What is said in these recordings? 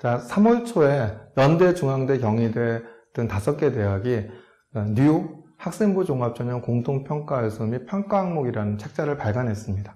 자, 3월 초에 연대, 중앙대, 경희대 등 5개 대학이 뉴 학생부 종합전형 공통평가요소 및 평가 항목이라는 책자를 발간했습니다.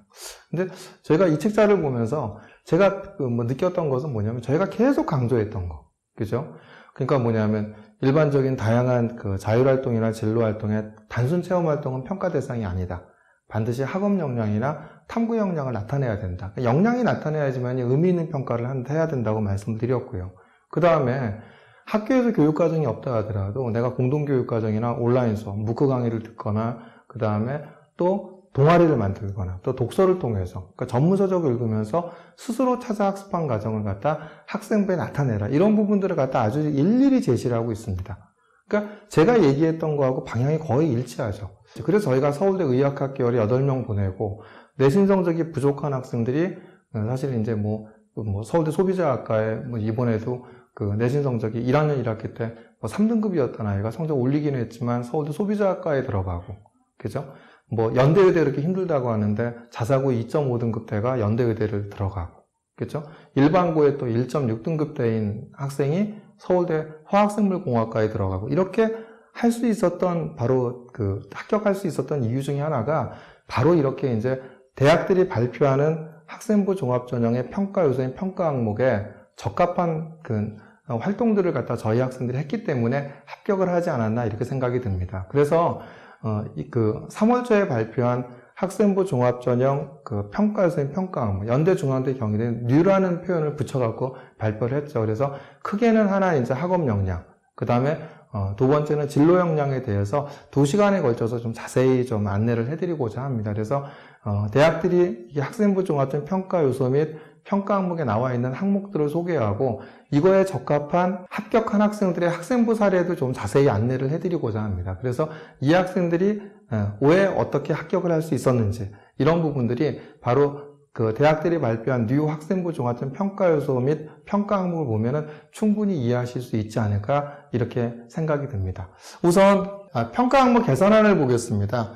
근데 저희가 이 책자를 보면서 제가 느꼈던 것은 뭐냐면 저희가 계속 강조했던 거. 그죠? 그러니까 뭐냐면 일반적인 다양한 자율활동이나 진로활동의 단순 체험활동은 평가 대상이 아니다. 반드시 학업 역량이나 탐구 역량을 나타내야 된다. 역량이 나타내야지만 의미 있는 평가를 해야 된다고 말씀드렸고요. 그 다음에 학교에서 교육과정이 없다 하더라도 내가 공동교육과정이나 온라인 수업, 무크 강의를 듣거나 그 다음에 또 동아리를 만들거나 또 독서를 통해서 그러니까 전문서적 읽으면서 스스로 찾아 학습한 과정을 갖다 학생부에 나타내라. 이런 부분들을 갖다 아주 일일이 제시를 하고 있습니다. 그러니까 제가 얘기했던 거하고 방향이 거의 일치하죠. 그래서 저희가 서울대 의학학개월에 8명 보내고 내신 성적이 부족한 학생들이 사실 이제 서울대 소비자학과에 이번에도 내신 성적이 1학년 1학기 때 3등급이었던 아이가 성적 올리기는 했지만 서울대 소비자학과에 들어가고, 그죠? 연대의대 이렇게 힘들다고 하는데 자사고 2.5등급 대가 연대의대를 들어가고, 그죠? 일반고에 또 1.6등급 대인 학생이 서울대 화학생물공학과에 들어가고, 이렇게 할 수 있었던, 바로 합격할 수 있었던 이유 중에 하나가 바로 이렇게 이제 대학들이 발표하는 학생부 종합전형의 평가 요소인 평가 항목에 적합한 활동들을 갖다 저희 학생들이 했기 때문에 합격을 하지 않았나 이렇게 생각이 듭니다. 그래서 3월 초에 발표한 학생부 종합전형 평가 요소인 평가 항목, 연대, 중앙대, 경희대는 뉴라는 표현을 붙여갖고 발표를 했죠. 그래서 크게는 하나 이제 학업 역량, 그 다음에 두 번째는 진로 역량에 대해서 2시간에 걸쳐서 좀 자세히 좀 안내를 해드리고자 합니다. 그래서 대학들이 이 학생부 종합전형 평가 요소 및 평가 항목에 나와 있는 항목들을 소개하고 이거에 적합한 합격한 학생들의 학생부 사례도 좀 자세히 안내를 해드리고자 합니다. 그래서 이 학생들이 왜 어떻게 합격을 할 수 있었는지 이런 부분들이 바로 대학들이 발표한 뉴 학생부 종합전 평가 요소 및 평가 항목을 보면은 충분히 이해하실 수 있지 않을까 이렇게 생각이 듭니다. 우선 평가 항목 개선안을 보겠습니다.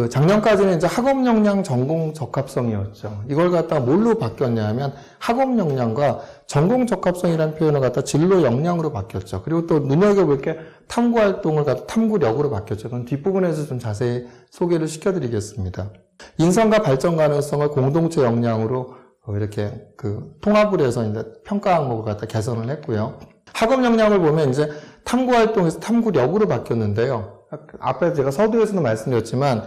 작년까지는 이제 학업 역량 전공 적합성이었죠. 이걸 갖다 뭘로 바뀌었냐면 학업 역량과 전공 적합성이라는 표현을 갖다 진로 역량으로 바뀌었죠. 그리고 또 눈여겨볼 게 탐구 활동을 갖다 탐구력으로 바뀌었죠. 그건 뒷부분에서 좀 자세히 소개를 시켜드리겠습니다. 인성과 발전 가능성을 공동체 역량으로 이렇게 통합을 해서 이제 평가 항목을 갖다 개선을 했고요. 학업 역량을 보면 이제 탐구 활동에서 탐구력으로 바뀌었는데요. 앞에 제가 서두에서도 말씀드렸지만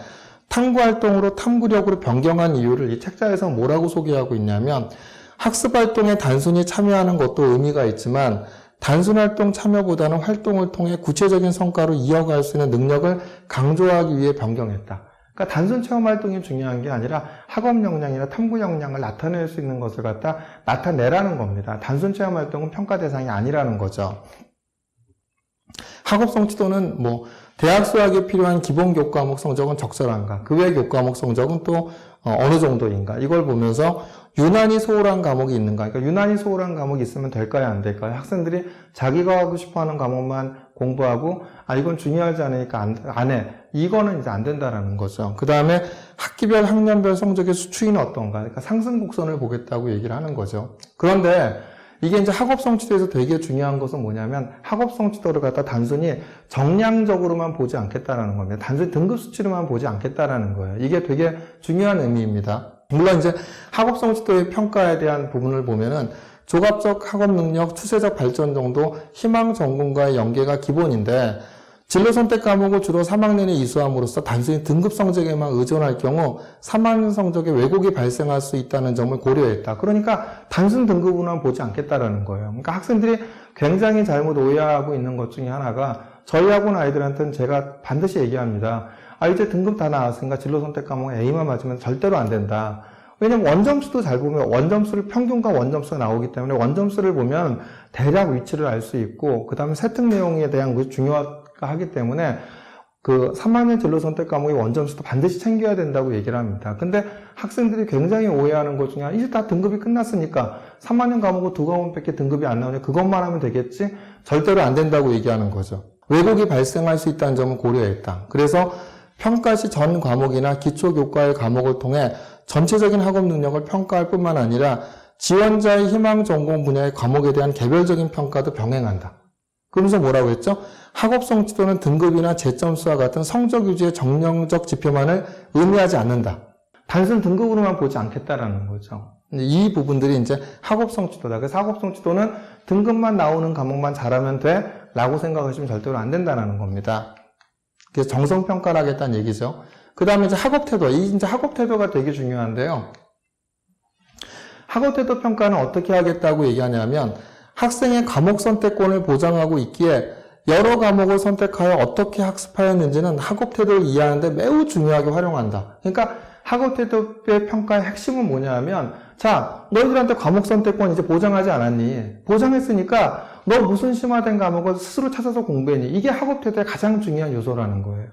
탐구 활동으로 탐구력으로 변경한 이유를 이 책자에서 뭐라고 소개하고 있냐면 학습 활동에 단순히 참여하는 것도 의미가 있지만 단순 활동 참여보다는 활동을 통해 구체적인 성과로 이어갈 수 있는 능력을 강조하기 위해 변경했다. 그러니까 단순 체험 활동이 중요한 게 아니라 학업 역량이나 탐구 역량을 나타낼 수 있는 것을 갖다 나타내라는 겁니다. 단순 체험 활동은 평가 대상이 아니라는 거죠. 학업 성취도는 대학 수학에 필요한 기본 교과목 성적은 적절한가, 그 외 교과목 성적은 또 어느 정도인가, 이걸 보면서 유난히 소홀한 과목이 있는가, 그러니까 유난히 소홀한 과목이 있으면 될까요, 안 될까요? 학생들이 자기가 하고 싶어 하는 과목만 공부하고, 이건 중요하지 않으니까 안 해. 이거는 이제 안 된다라는 거죠. 그 다음에 학기별, 학년별 성적의 수추위는 어떤가, 그러니까 상승 곡선을 보겠다고 얘기를 하는 거죠. 그런데 이게 이제 학업 성취도에서 되게 중요한 것은 뭐냐면 학업 성취도를 갖다 단순히 정량적으로만 보지 않겠다라는 겁니다. 단순히 등급 수치로만 보지 않겠다라는 거예요. 이게 되게 중요한 의미입니다. 물론 이제 학업 성취도의 평가에 대한 부분을 보면은 조갑적 학업 능력, 추세적 발전 정도, 희망 전공과의 연계가 기본인데 진로 선택 과목을 주로 3학년에 이수함으로써 단순히 등급 성적에만 의존할 경우 3학년 성적에 왜곡이 발생할 수 있다는 점을 고려했다. 그러니까 단순 등급으로만 보지 않겠다라는 거예요. 그러니까 학생들이 굉장히 잘못 오해하고 있는 것 중에 하나가 저희 학원 아이들한테는 제가 반드시 얘기합니다. 이제 등급 다 나왔으니까 진로 선택 과목 A만 맞으면 절대로 안 된다. 왜냐면 원점수도 잘 보면 원점수를 평균과 원점수가 나오기 때문에 원점수를 보면 대략 위치를 알 수 있고 그 다음에 세특 내용에 대한 중요하기 때문에 3학년 진로 선택 과목의 원점수도 반드시 챙겨야 된다고 얘기를 합니다. 근데 학생들이 굉장히 오해하는 것 중에 이제 다 등급이 끝났으니까 3학년 과목은 2과목밖에 등급이 안 나오니 그것만 하면 되겠지? 절대로 안 된다고 얘기하는 거죠. 왜곡이 발생할 수 있다는 점을 고려했다. 그래서 평가 시 전 과목이나 기초교과의 과목을 통해 전체적인 학업 능력을 평가할 뿐만 아니라 지원자의 희망 전공 분야의 과목에 대한 개별적인 평가도 병행한다. 그러면서 뭐라고 했죠? 학업성 지도는 등급이나 재점수와 같은 성적 유지의 정량적 지표만을 의미하지 않는다. 단순 등급으로만 보지 않겠다라는 거죠. 이 부분들이 이제 학업성 지도다. 그래서 학업성 지도는 등급만 나오는 과목만 잘하면 돼 라고 생각하시면 절대로 안 된다는 겁니다. 그래서 정성평가를 하겠다는 얘기죠. 그 다음에 이제 학업태도. 이제 학업태도가 되게 중요한데요. 학업태도 평가는 어떻게 하겠다고 얘기하냐면 학생의 과목 선택권을 보장하고 있기에 여러 과목을 선택하여 어떻게 학습하였는지는 학업태도를 이해하는데 매우 중요하게 활용한다. 그러니까 학업태도의 평가의 핵심은 뭐냐 하면 자, 너희들한테 과목 선택권 이제 보장하지 않았니? 보장했으니까 너 무슨 심화된 과목을 스스로 찾아서 공부했니? 이게 학업태도의 가장 중요한 요소라는 거예요.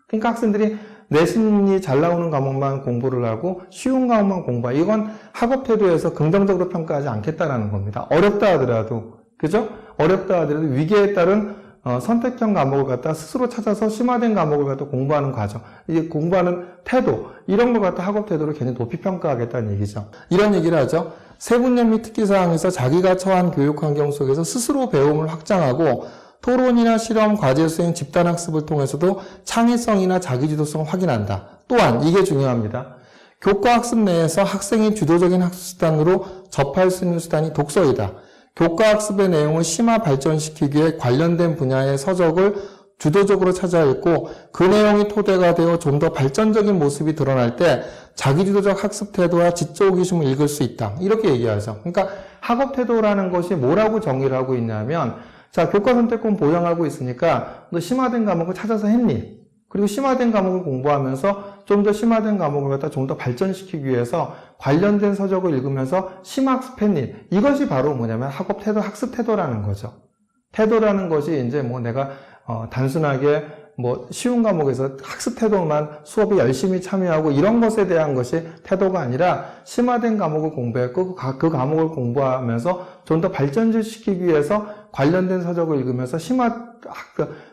그러니까 학생들이 내신이 잘 나오는 과목만 공부를 하고 쉬운 과목만 공부하. 이건 학업태도에서 긍정적으로 평가하지 않겠다라는 겁니다. 어렵다 하더라도, 그죠? 어렵다 하더라도 위계에 따른 선택형 과목을 갖다 스스로 찾아서 심화된 과목을 갖다 공부하는 과정, 이게 공부하는 태도, 이런 걸 갖다 학업태도를 굉장히 높이 평가하겠다는 얘기죠. 이런 얘기를 하죠. 세분열 및 특기사항에서 자기가 처한 교육환경 속에서 스스로 배움을 확장하고 토론이나 실험, 과제 수행, 집단학습을 통해서도 창의성이나 자기주도성을 확인한다. 또한 이게 중요합니다. 교과학습 내에서 학생이 주도적인 학습수단으로 접할 수 있는 수단이 독서이다. 교과학습의 내용을 심화 발전시키기 위해 관련된 분야의 서적을 주도적으로 찾아 읽고 그 내용이 토대가 되어 좀 더 발전적인 모습이 드러날 때 자기주도적 학습 태도와 지적 호기심을 읽을 수 있다. 이렇게 얘기하죠. 그러니까 학업 태도라는 것이 뭐라고 정의를 하고 있냐면 자, 교과 선택권 보장하고 있으니까 너 심화된 과목을 찾아서 했니? 그리고 심화된 과목을 공부하면서 좀 더 심화된 과목을 갖다 좀 더 발전시키기 위해서 관련된 서적을 읽으면서 심학습했니? 이것이 바로 뭐냐면 학업 태도, 학습 태도라는 거죠. 태도라는 것이 이제 뭐 내가 단순하게 뭐 쉬운 과목에서 학습 태도만 수업에 열심히 참여하고 이런 것에 대한 것이 태도가 아니라 심화된 과목을 공부했고 그 과목을 공부하면서 좀 더 발전시키기 위해서 관련된 서적을 읽으면서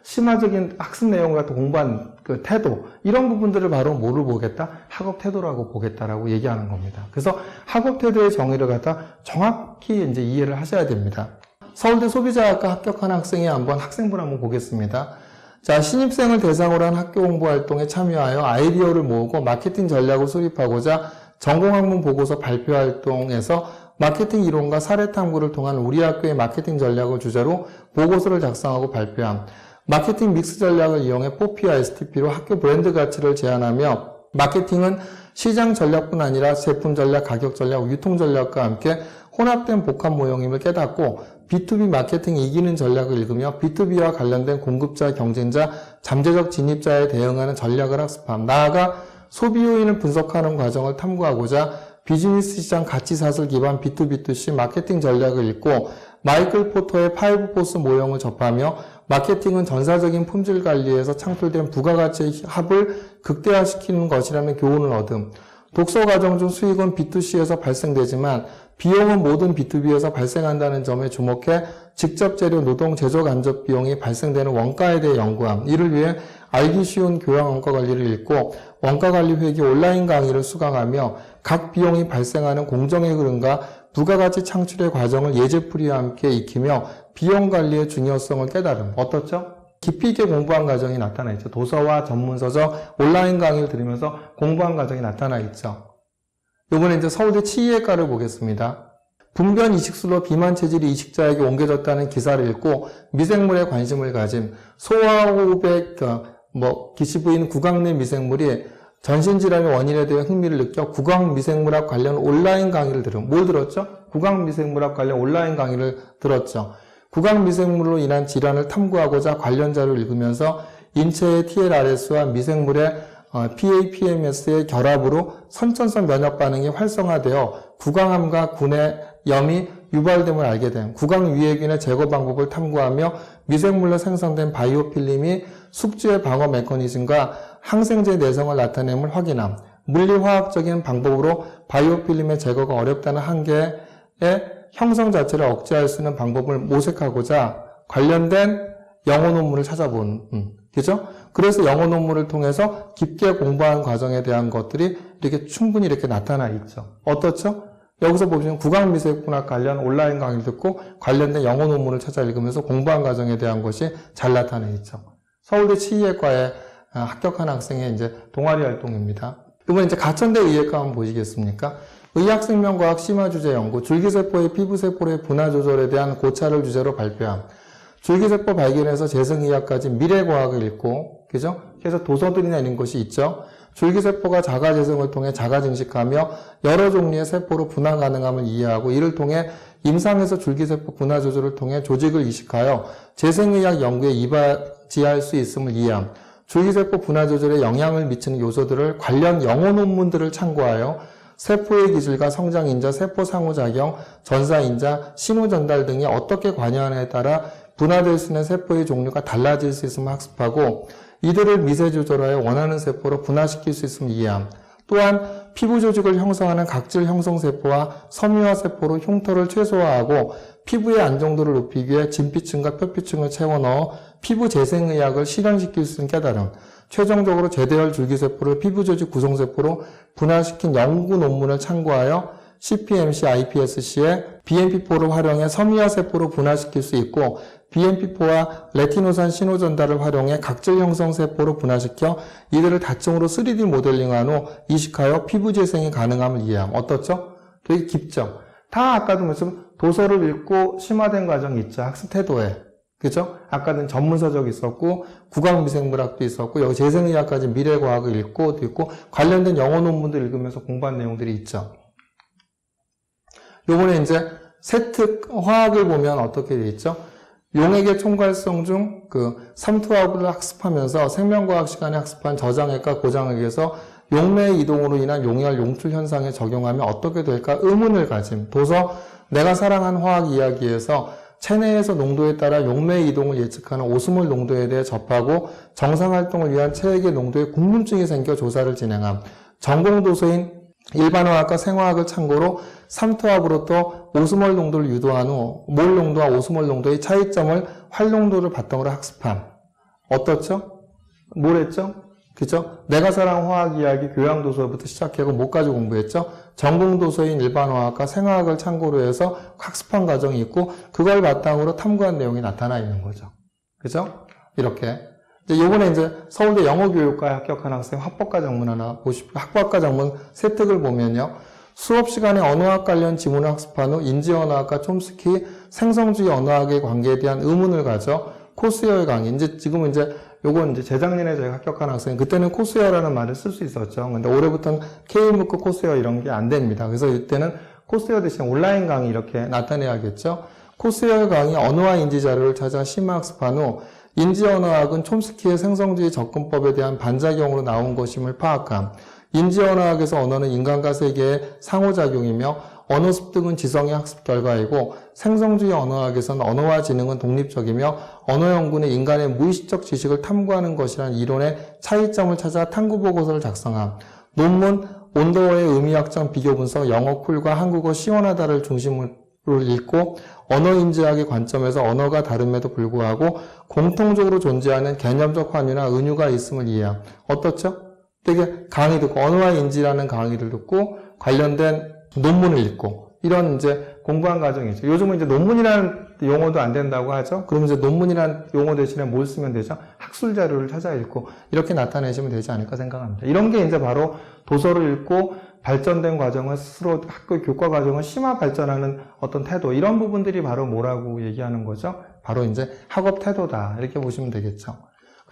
심화적인 학습 내용을 갖다 공부한 그 태도, 이런 부분들을 바로 뭐를 보겠다? 학업 태도라고 보겠다라고 얘기하는 겁니다. 그래서 학업 태도의 정의를 갖다 정확히 이제 이해를 하셔야 됩니다. 서울대 소비자학과 합격한 학생이 한번 학생부를 한번 보겠습니다. 자, 신입생을 대상으로 한 학교 공부 활동에 참여하여 아이디어를 모으고 마케팅 전략을 수립하고자 전공학문 보고서 발표 활동에서 마케팅 이론과 사례 탐구를 통한 우리 학교의 마케팅 전략을 주제로 보고서를 작성하고 발표함. 마케팅 믹스 전략을 이용해 뽀피와 STP로 학교 브랜드 가치를 제안하며 마케팅은 시장 전략뿐 아니라 제품 전략, 가격 전략, 유통 전략과 함께 혼합된 복합 모형임을 깨닫고 B2B 마케팅이 이기는 전략을 읽으며 B2B와 관련된 공급자, 경쟁자, 잠재적 진입자에 대응하는 전략을 학습함. 나아가 소비 요인을 분석하는 과정을 탐구하고자 비즈니스 시장 가치사슬 기반 B2B2C 마케팅 전략을 읽고 마이클 포터의 5포스 모형을 접하며 마케팅은 전사적인 품질 관리에서 창출된 부가가치의 합을 극대화시키는 것이라는 교훈을 얻음. 독서 과정 중 수익은 B2C에서 발생되지만 비용은 모든 B2B에서 발생한다는 점에 주목해 직접 재료, 노동, 제조 간접 비용이 발생되는 원가에 대해 연구함. 이를 위해 알기 쉬운 교양 원가 관리를 읽고 원가 관리 회계 온라인 강의를 수강하며 각 비용이 발생하는 공정의 흐름과 부가가치 창출의 과정을 예제풀이와 함께 익히며 비용 관리의 중요성을 깨달음. 어떻죠? 깊이 있게 공부한 과정이 나타나 있죠. 도서와 전문서적, 온라인 강의를 들으면서 공부한 과정이 나타나 있죠. 이번에 이제 서울대 치의학과를 보겠습니다. 분변 이식술로 비만 체질이 이식자에게 옮겨졌다는 기사를 읽고 미생물에 관심을 가짐. 소화호흡의 기시부인 구강내 미생물이 전신질환의 원인에 대해 흥미를 느껴 구강미생물학 관련 온라인 강의를 들음. 뭘 들었죠? 구강미생물학 관련 온라인 강의를 들었죠. 구강미생물로 인한 질환을 탐구하고자 관련 자료를 읽으면서 인체의 TLRS와 미생물의 PAPMS의 결합으로 선천성 면역 반응이 활성화되어 구강암과 구내 염이 유발됨을 알게 됨. 구강 유해균의 제거 방법을 탐구하며 미생물로 생성된 바이오필름이 숙주의 방어 메커니즘과 항생제 내성을 나타냄을 확인함. 물리화학적인 방법으로 바이오필름의 제거가 어렵다는 한계의 형성 자체를 억제할 수 있는 방법을 모색하고자 관련된 영어 논문을 찾아본, 그죠? 그래서 영어 논문을 통해서 깊게 공부한 과정에 대한 것들이 이렇게 충분히 이렇게 나타나 있죠. 어떻죠? 여기서 보시면 국악미술학과 관련 온라인 강의를 듣고 관련된 영어 논문을 찾아 읽으면서 공부한 과정에 대한 것이 잘 나타나 있죠. 서울대 치의학과에 합격한 학생의 이제 동아리 활동입니다. 이번에 이제 가천대 의학과 한번 보시겠습니까? 의학생명과학 심화주제 연구, 줄기세포의 피부세포의 분화 조절에 대한 고찰을 주제로 발표함. 줄기세포 발견에서 재생의학까지 미래과학을 읽고, 그죠? 그래서 도서들이나 이런 것이 있죠. 줄기세포가 자가재생을 통해 자가증식하며 여러 종류의 세포로 분화 가능함을 이해하고 이를 통해 임상에서 줄기세포 분화 조절을 통해 조직을 이식하여 재생의학 연구에 이바지할 수 있음을 이해함. 줄기세포 분화 조절에 영향을 미치는 요소들을 관련 영어 논문들을 참고하여 세포의 기질과 성장인자, 세포 상호작용, 전사인자, 신호전달 등이 어떻게 관여하느냐에 따라 분화될 수 있는 세포의 종류가 달라질 수 있음을 학습하고 이들을 미세 조절하여 원하는 세포로 분화시킬 수 있음을 이해함. 또한 피부 조직을 형성하는 각질 형성세포와 섬유화세포로 흉터를 최소화하고 피부의 안정도를 높이기 위해 진피층과 표피층을 채워 넣어 피부 재생의학을 실현시킬 수 있는 깨달음. 최종적으로 제대열 줄기세포를 피부 조직 구성세포로 분화시킨 연구 논문을 참고하여 CPMC, iPSC의 BMP4를 활용해 섬유화세포로 분화시킬 수 있고 BMP4와 레티노산 신호전달을 활용해 각질 형성세포로 분화시켜 이들을 다층으로 3D 모델링한 후 이식하여 피부 재생이 가능함을 이해함. 어떻죠? 되게 깊죠? 다 아까도 말씀 도서를 읽고 심화된 과정이 있죠. 학습 태도에. 그죠? 아까는 전문서적 있었고 국악미생물학도 있었고 여기 재생의학까지 미래과학을 읽고 또 있고 관련된 영어 논문도 읽으면서 공부한 내용들이 있죠. 요번에 이제 세특 화학을 보면 어떻게 돼 있죠? 용액의 총괄성 중 삼투압을 학습하면서 생명과학 시간에 학습한 저장액과 고장액에서 용매의 이동으로 인한 용열, 용출 현상에 적용하면 어떻게 될까 의문을 가짐. 도서 내가 사랑한 화학 이야기에서 체내에서 농도에 따라 용매의 이동을 예측하는 오스몰 농도에 대해 접하고 정상활동을 위한 체액의 농도에 궁금증이 생겨 조사를 진행함. 전공도서인 일반화학과 생화학을 참고로 삼투압으로부터 오스몰 농도를 유도한 후 몰 농도와 오스몰 농도의 차이점을 활농도를 바탕으로 학습함. 어떻죠? 뭘 했죠? 그죠? 내가 사랑한 화학 이야기 교양도서부터 시작하고 뭐까지 공부했죠? 전공도서인 일반화학과 생화학을 참고로 해서 학습한 과정이 있고 그걸 바탕으로 탐구한 내용이 나타나 있는 거죠. 그죠? 이렇게. 요번에 이제 서울대 영어교육과에 합격한 학생 합법과 전문 하나 보십시오. 학부학과 전문 세특을 보면요. 수업 시간에 언어학 관련 지문을 학습한 후 인지언어학과 촘스키 생성주의 언어학의 관계에 대한 의문을 가져 코스웨어의 강의. 지금은 요건 재작년에 저희가 합격한 학생, 그때는 코스웨어라는 말을 쓸 수 있었죠. 근데 올해부터는 K무크 코스웨어 이런 게 안 됩니다. 그래서 이때는 코스웨어 대신 온라인 강의 이렇게 나타내야겠죠. 코스웨어 강의 언어와 인지 자료를 찾아 심화 학습한 후 인지언어학은 촘스키의 생성주의 접근법에 대한 반작용으로 나온 것임을 파악함. 인지언어학에서 언어는 인간과 세계의 상호작용이며 언어 습득은 지성의 학습 결과이고 생성주의 언어학에서는 언어와 지능은 독립적이며 언어 연구는 인간의 무의식적 지식을 탐구하는 것이라는 이론의 차이점을 찾아 탐구보고서를 작성함. 논문 온더워의 의미학적 비교 분석 영어 쿨과 한국어 시원하다를 중심으로 읽고 언어인지학의 관점에서 언어가 다름에도 불구하고 공통적으로 존재하는 개념적 환유나 은유가 있음을 이해함. 어떻죠? 되게 강의 듣고 언어와 인지라는 강의를 듣고 관련된 논문을 읽고 이런 공부한 과정이죠. 요즘은 논문이라는 용어도 안 된다고 하죠. 그럼 논문이라는 용어 대신에 뭘 쓰면 되죠? 학술 자료를 찾아 읽고 이렇게 나타내시면 되지 않을까 생각합니다. 이런 게 바로 도서를 읽고 발전된 과정을 스스로 학교 교과 과정을 심화 발전하는 어떤 태도, 이런 부분들이 바로 뭐라고 얘기하는 거죠? 바로 학업 태도다. 이렇게 보시면 되겠죠.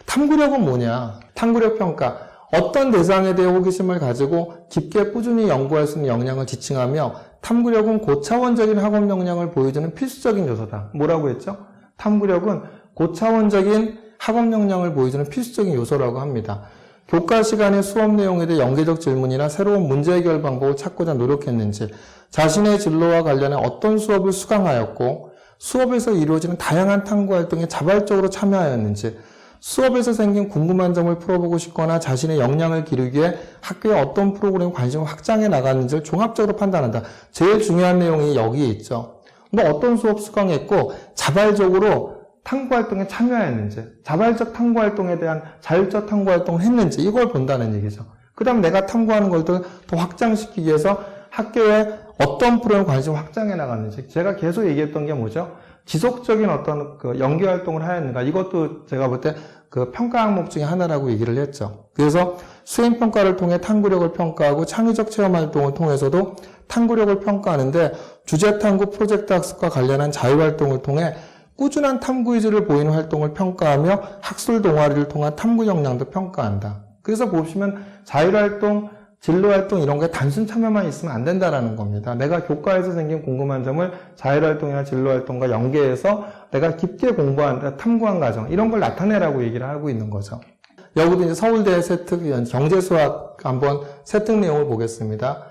탐구력은 뭐냐? 탐구력 평가. 어떤 대상에 대해 호기심을 가지고 깊게 꾸준히 연구할 수 있는 역량을 지칭하며 탐구력은 고차원적인 학업 역량을 보여주는 필수적인 요소다. 뭐라고 했죠? 탐구력은 고차원적인 학업 역량을 보여주는 필수적인 요소라고 합니다. 교과 시간의 수업 내용에 대해 연계적 질문이나 새로운 문제 해결 방법을 찾고자 노력했는지, 자신의 진로와 관련해 어떤 수업을 수강하였고 수업에서 이루어지는 다양한 탐구 활동에 자발적으로 참여하였는지, 수업에서 생긴 궁금한 점을 풀어보고 싶거나 자신의 역량을 기르기 위해 학교의 어떤 프로그램에 관심을 확장해 나가는지를 종합적으로 판단한다. 제일 중요한 내용이 여기에 있죠. 너 어떤 수업 수강했고 자발적으로 탐구활동에 참여했는지, 자발적 탐구활동에 대한 자율적 탐구활동을 했는지, 이걸 본다는 얘기죠. 그 다음 내가 탐구하는 것들 더 확장시키기 위해서 학교에 어떤 프로그램 관심 확장해 나갔는지, 제가 계속 얘기했던 게 뭐죠? 지속적인 어떤 그 연계 활동을 하였는가, 이것도 제가 볼 때 그 평가 항목 중에 하나라고 얘기를 했죠. 그래서 수행 평가를 통해 탐구력을 평가하고 창의적 체험 활동을 통해서도 탐구력을 평가하는데, 주제 탐구 프로젝트 학습과 관련한 자유 활동을 통해 꾸준한 탐구 의지를 보이는 활동을 평가하며 학술 동아리를 통한 탐구 역량도 평가한다. 그래서 보시면 자율활동, 진로활동 이런 게 단순 참여만 있으면 안 된다라는 겁니다. 내가 교과에서 생긴 궁금한 점을 자율활동이나 진로활동과 연계해서 내가 깊게 공부한, 탐구한 과정, 이런 걸 나타내라고 얘기를 하고 있는 거죠. 여기도 이제 서울대 세특 경제수학 한번 세특 내용을 보겠습니다.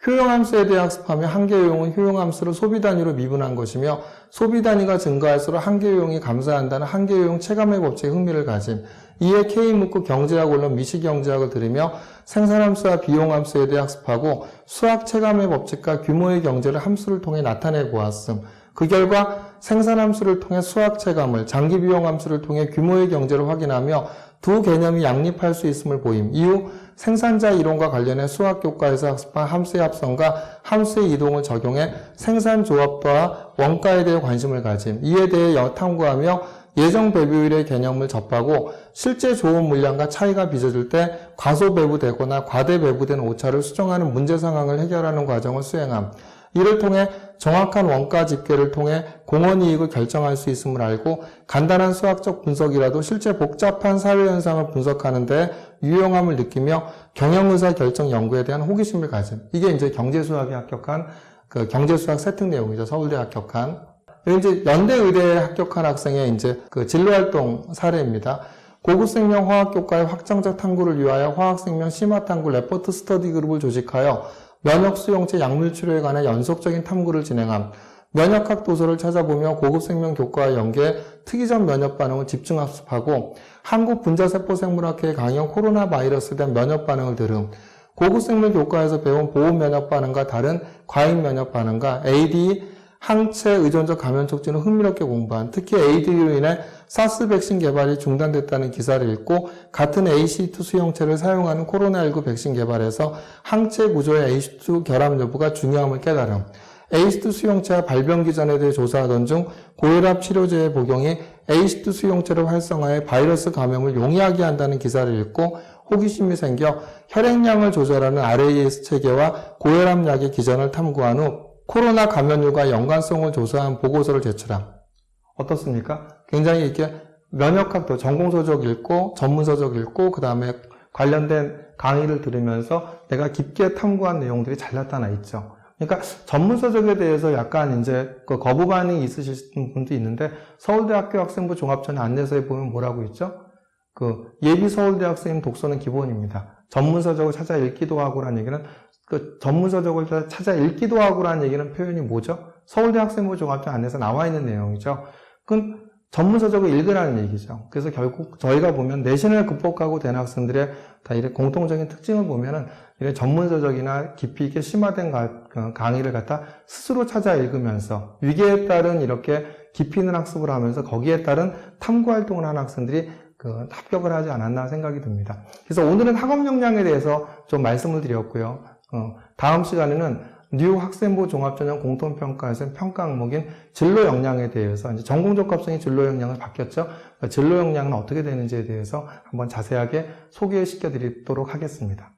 효용함수에 대해 학습하며 한계 효용은 효용함수를 소비 단위로 미분한 것이며, 소비 단위가 증가할수록 한계 효용이 감소한다는 한계 효용 체감의 법칙에 흥미를 가짐. 이에 K 묻고 경제학 원론 미시경제학을 들으며 생산함수와 비용함수에 대해 학습하고 수학 체감의 법칙과 규모의 경제를 함수를 통해 나타내 보았음. 그 결과 생산함수를 통해 수학 체감을, 장기비용함수를 통해 규모의 경제를 확인하며 두 개념이 양립할 수 있음을 보임. 이후 생산자 이론과 관련해 수학교과에서 학습한 함수의 합성과 함수의 이동을 적용해 생산조합도와 원가에 대해 관심을 가짐. 이에 대해 탐구하며 예정 배분율의 개념을 접하고 실제 조업 물량과 차이가 빚어질 때 과소 배분되거나 과대 배분된 오차를 수정하는 문제 상황을 해결하는 과정을 수행함. 이를 통해 정확한 원가 집계를 통해 공헌이익을 결정할 수 있음을 알고 간단한 수학적 분석이라도 실제 복잡한 사회현상을 분석하는 데 유용함을 느끼며 경영의사 결정 연구에 대한 호기심을 가짐. 이게 이제 경제수학에 합격한 그 경제수학 세특 내용이죠. 서울대 합격한. 이제 연대의대에 합격한 학생의 이제 그 진로활동 사례입니다. 고급생명 화학교과의 확장적 탐구를 위하여 화학생명 심화탐구 레포트 스터디 그룹을 조직하여 면역 수용체 약물 치료에 관한 연속적인 탐구를 진행함. 면역학 도서를 찾아보며 고급생명 교과와 연계해 특이적 면역 반응을 집중 학습하고 한국분자세포생물학회 강연 코로나 바이러스에 대한 면역 반응을 들음. 고급생물 교과에서 배운 보호 면역 반응과 다른 과잉 면역 반응과 AD 항체 의존적 감염 촉진을 흥미롭게 공부한, 특히 AD로 인해 사스 백신 개발이 중단됐다는 기사를 읽고 같은 ACE2 수용체를 사용하는 코로나19 백신 개발에서 항체 구조의 ACE2 결합 여부가 중요함을 깨달음. ACE2 수용체와 발병 기전에 대해 조사하던 중 고혈압 치료제의 복용이 ACE2 수용체를 활성화해 바이러스 감염을 용이하게 한다는 기사를 읽고 호기심이 생겨 혈액량을 조절하는 RAS 체계와 고혈압약의 기전을 탐구한 후 코로나 감염률과 연관성을 조사한 보고서를 제출함. 어떻습니까? 굉장히 이렇게 면역학도 전공서적 읽고 전문서적 읽고 그 다음에 관련된 강의를 들으면서 내가 깊게 탐구한 내용들이 잘 나타나 있죠. 그러니까 전문서적에 대해서 약간 이제 그 거부 반응이 있으실 분도 있는데, 서울대학교 학생부 종합전 안내서에 보면 뭐라고 있죠? 그 예비 서울대학생 독서는 기본입니다. 전문서적을 찾아 읽기도 하고라는 얘기는, 그 전문서적을 찾아 읽기도 하고라는 얘기는 표현이 뭐죠? 서울대 학생부 종합전 안내서 나와 있는 내용이죠. 그건 전문서적을 읽으라는 얘기죠. 그래서 결국 저희가 보면 내신을 극복하고 된 학생들의 다 이런 공통적인 특징을 보면은 이런 전문서적이나 깊이 있게 심화된 강의를 갖다 스스로 찾아 읽으면서 위계에 따른 이렇게 깊이 있는 학습을 하면서 거기에 따른 탐구 활동을 하는 학생들이 합격을 하지 않았나 생각이 듭니다. 그래서 오늘은 학업 역량에 대해서 좀 말씀을 드렸고요. 다음 시간에는 뉴 학생부 종합전형 공통평가에서 평가 항목인 진로 역량에 대해서, 이제 전공적합성이 진로 역량을 바뀌었죠. 진로 역량은 어떻게 되는지에 대해서 한번 자세하게 소개시켜 드리도록 하겠습니다.